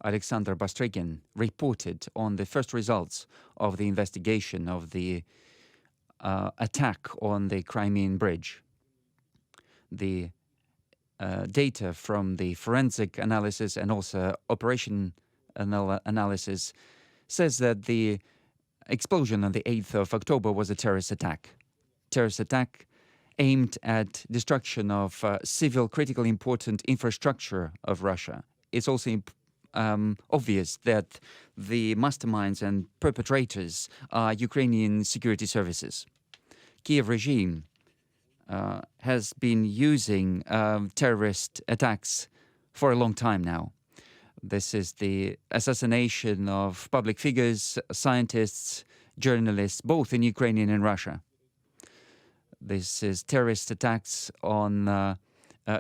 Alexander Bastrykin, reported on the first results of the investigation of the attack on the Crimean Bridge. The data from the forensic analysis and also operation analysis says that the explosion on the 8th of October was a terrorist attack. Terrorist attack aimed at destruction of civil critically important infrastructure of Russia. It's also obvious that the masterminds and perpetrators are Ukrainian security services. Kiev regime has been using terrorist attacks for a long time now. This is the assassination of public figures, scientists, journalists, both in Ukraine and in Russia. This is terrorist attacks on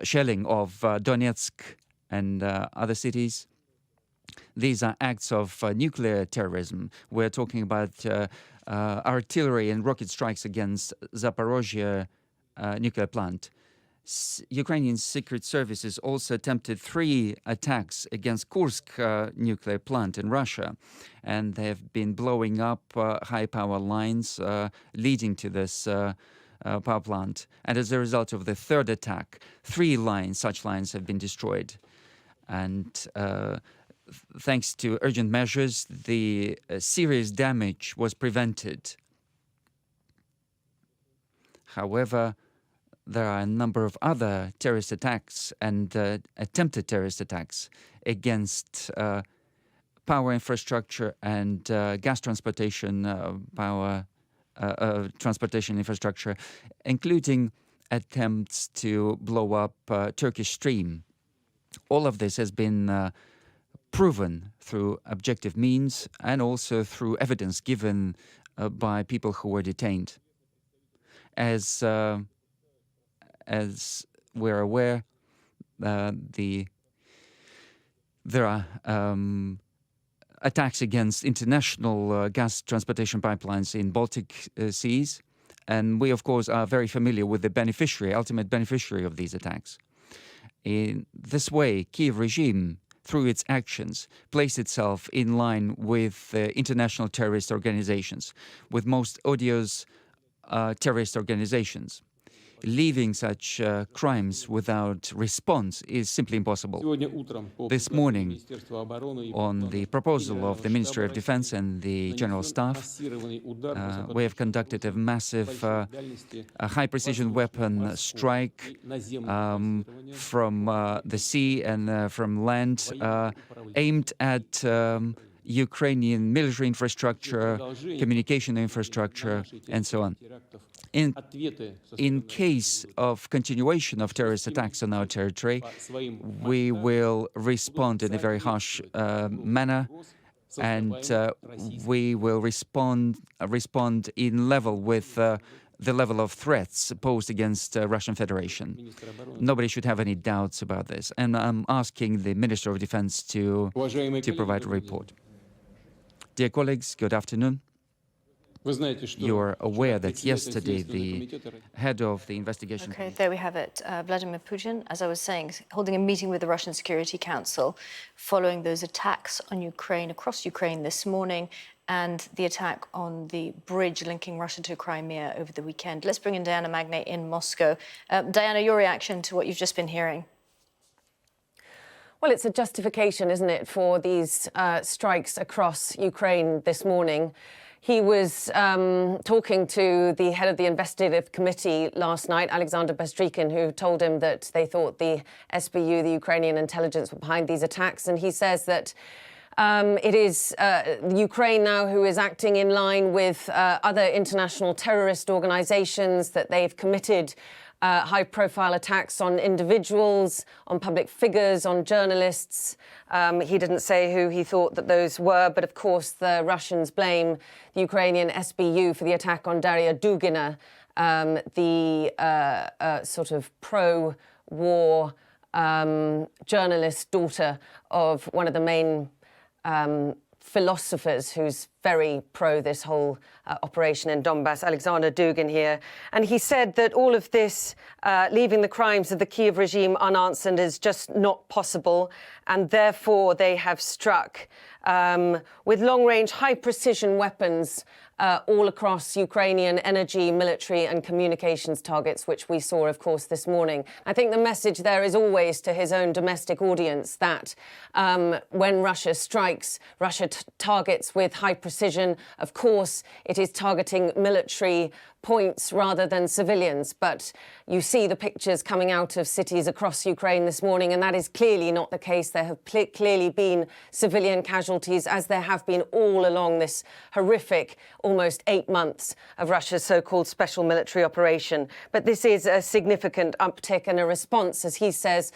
shelling of Donetsk and other cities. These are acts of nuclear terrorism. We're talking about artillery and rocket strikes against Zaporozhye nuclear plant. Ukrainian secret services also attempted 3 attacks against Kursk nuclear plant in Russia, and they have been blowing up high power lines leading to this power plant. And as a result of the 3rd attack, 3 such lines have been destroyed. And thanks to urgent measures, the serious damage was prevented. However, there are a number of other terrorist attacks and attempted terrorist attacks against power infrastructure and gas transportation transportation infrastructure, including attempts to blow up Turkish Stream. All of this has been proven through objective means and also through evidence given by people who were detained. As we're aware, there are attacks against international gas transportation pipelines in Baltic seas, and we, of course, are very familiar with the ultimate beneficiary of these attacks. In this way, Kiev regime, through its actions, placed itself in line with international terrorist organizations, with most odious terrorist organizations. Leaving such crimes without response is simply impossible. This morning, on the proposal of the Ministry of Defense and the General Staff, we have conducted a massive high-precision weapon strike from the sea and from land aimed at Ukrainian military infrastructure, communication infrastructure, and so on. In case of continuation of terrorist attacks on our territory, we will respond in a very harsh manner, and we will respond in level with the level of threats posed against Russian Federation. Nobody should have any doubts about this, and I'm asking the Minister of Defense to provide a report. Dear colleagues, good afternoon. You are aware that yesterday the head of the investigation... Okay, there we have it. Vladimir Putin, as I was saying, holding a meeting with the Russian Security Council following those attacks on Ukraine, across Ukraine this morning, and the attack on the bridge linking Russia to Crimea over the weekend. Let's bring in Diana Magne in Moscow. Diana, your reaction to what you've just been hearing? Well, it's a justification, isn't it, for these strikes across Ukraine this morning. He was talking to the head of the investigative committee last night, Alexander Bastrykin, who told him that they thought the SBU, the Ukrainian intelligence, were behind these attacks. And he says that it is Ukraine now who is acting in line with other international terrorist organizations, that they've committed high-profile attacks on individuals, on public figures, on journalists. He didn't say who he thought that those were, but of course the Russians blame the Ukrainian SBU for the attack on Daria Dugina, the sort of pro-war journalist, daughter of one of the main philosophers who's very pro this whole operation in Donbass, Alexander Dugin here. And he said that all of this, leaving the crimes of the Kyiv regime unanswered, is just not possible. And therefore, they have struck with long-range, high-precision weapons all across Ukrainian energy, military and communications targets, which we saw, of course, this morning. I think the message there is always to his own domestic audience that when Russia strikes, Russia targets with high precision. Of course, it is targeting military points rather than civilians. But you see the pictures coming out of cities across Ukraine this morning, and that is clearly not the case. There have clearly been civilian casualties, as there have been all along this horrific almost 8 months of Russia's so-called special military operation. But this is a significant uptick and a response, as he says,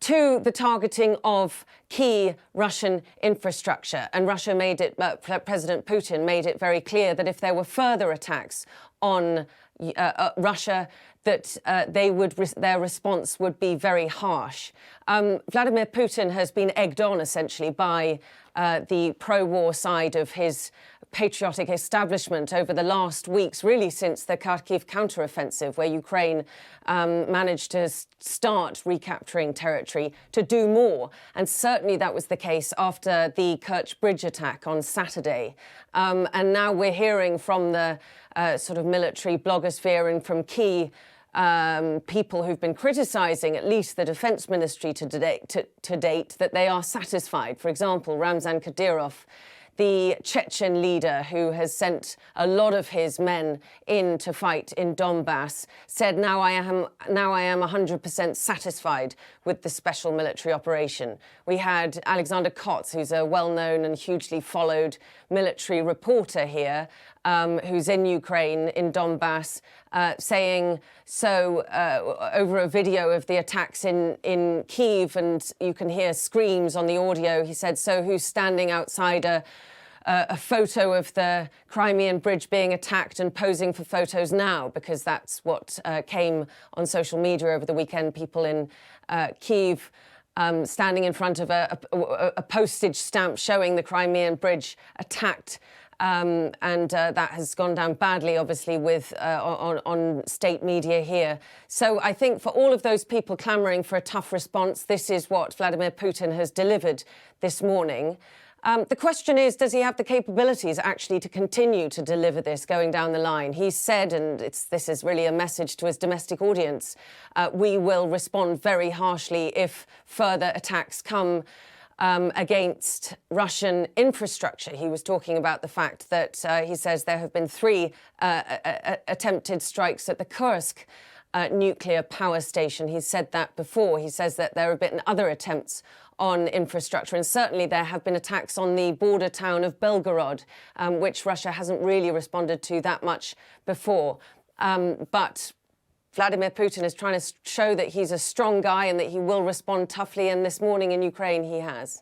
to the targeting of key Russian infrastructure. And Russia made it, President Putin made it very clear that if there were further attacks on Russia, that their response would be very harsh. Vladimir Putin has been egged on, essentially, by the pro-war side of his patriotic establishment over the last weeks, really since the Kharkiv counteroffensive, where Ukraine managed to start recapturing territory, to do more. And certainly that was the case after the Kerch Bridge attack on Saturday. And now we're hearing from the sort of military blogosphere and from key people who've been criticising at least the defence ministry to date that they are satisfied. For example, Ramzan Kadyrov, the Chechen leader who has sent a lot of his men in to fight in Donbass, said, now I am 100% satisfied with the special military operation. We had Alexander Kotz, who's a well-known and hugely followed military reporter here, who's in Ukraine, in Donbass, saying so over a video of the attacks in Kyiv, and you can hear screams on the audio. He said, so who's standing outside a photo of the Crimean Bridge being attacked and posing for photos now? Because that's what came on social media over the weekend. People in Kyiv standing in front of a postage stamp showing the Crimean Bridge attacked. And that has gone down badly, obviously, with on state media here. So I think for all of those people clamouring for a tough response, this is what Vladimir Putin has delivered this morning. The question is, does he have the capabilities actually to continue to deliver this going down the line? He said, and this is really a message to his domestic audience, we will respond very harshly if further attacks come against Russian infrastructure. He was talking about the fact that he says there have been 3 attempted strikes at the Kursk nuclear power station. He's said that before. He says that there have been other attempts on infrastructure, and certainly there have been attacks on the border town of Belgorod, which Russia hasn't really responded to that much before. But Vladimir Putin is trying to show that he's a strong guy and that he will respond toughly, and this morning in Ukraine he has.